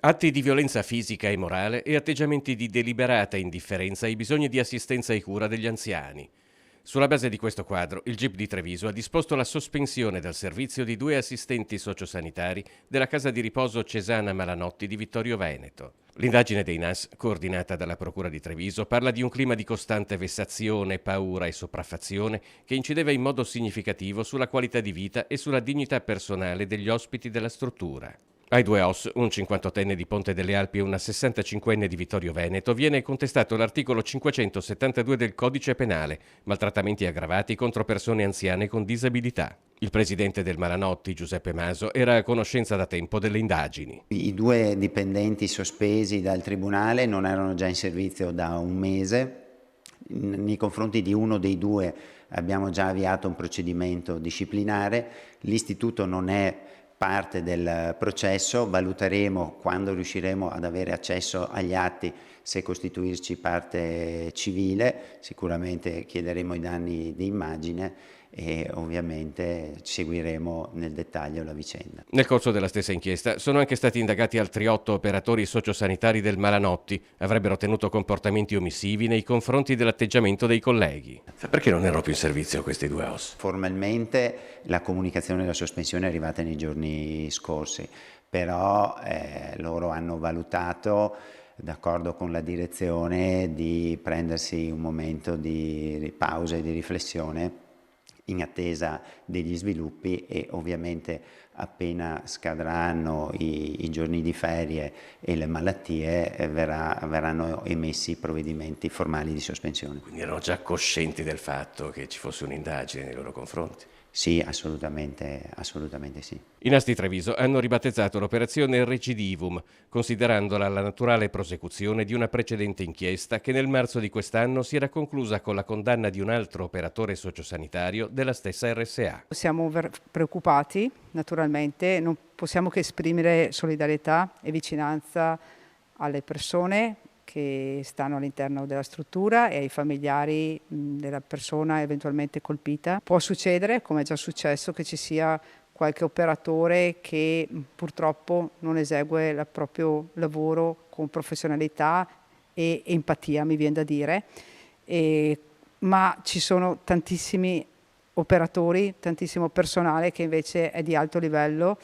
Atti di violenza fisica e morale e atteggiamenti di deliberata indifferenza ai bisogni di assistenza e cura degli anziani. Sulla base di questo quadro, il GIP di Treviso ha disposto la sospensione dal servizio di 2 assistenti sociosanitari della casa di riposo Cesana Malanotti di Vittorio Veneto. L'indagine dei NAS, coordinata dalla Procura di Treviso, parla di un clima di costante vessazione, paura e sopraffazione che incideva in modo significativo sulla qualità di vita e sulla dignità personale degli ospiti della struttura. Ai 2 OS, un 58enne di Ponte delle Alpi e una 65enne di Vittorio Veneto, viene contestato l'articolo 572 del Codice Penale, maltrattamenti aggravati contro persone anziane con disabilità. Il presidente del Malanotti, Giuseppe Maso, era a conoscenza da tempo delle indagini. I 2 dipendenti sospesi dal Tribunale non erano già in servizio da un mese. Nei confronti di uno dei 2 abbiamo già avviato un procedimento disciplinare. L'Istituto non è parte del processo, valuteremo quando riusciremo ad avere accesso agli atti se costituirci parte civile, sicuramente chiederemo i danni di immagine e ovviamente seguiremo nel dettaglio la vicenda. Nel corso della stessa inchiesta sono anche stati indagati altri 8 operatori sociosanitari del Malanotti. Avrebbero tenuto comportamenti omissivi nei confronti dell'atteggiamento dei colleghi. Perché non erano più in servizio questi 2 OS? Formalmente la comunicazione della sospensione è arrivata nei giorni scorsi, però loro hanno valutato, d'accordo con la direzione, di prendersi un momento di pausa e di riflessione in attesa degli sviluppi e ovviamente appena scadranno i giorni di ferie e le malattie verranno emessi i provvedimenti formali di sospensione. Quindi erano già coscienti del fatto che ci fosse un'indagine nei loro confronti? Sì, assolutamente sì. I NAS di Treviso hanno ribattezzato l'operazione Recidivum, considerandola la naturale prosecuzione di una precedente inchiesta che nel marzo di quest'anno si era conclusa con la condanna di un altro operatore sociosanitario della stessa RSA. Siamo preoccupati, naturalmente, non possiamo che esprimere solidarietà e vicinanza alle persone che stanno all'interno della struttura e ai familiari della persona eventualmente colpita. Può succedere, come è già successo, che ci sia qualche operatore che purtroppo non esegue il proprio lavoro con professionalità e empatia, mi viene da dire, ma ci sono tantissimi operatori, tantissimo personale che invece è di alto livello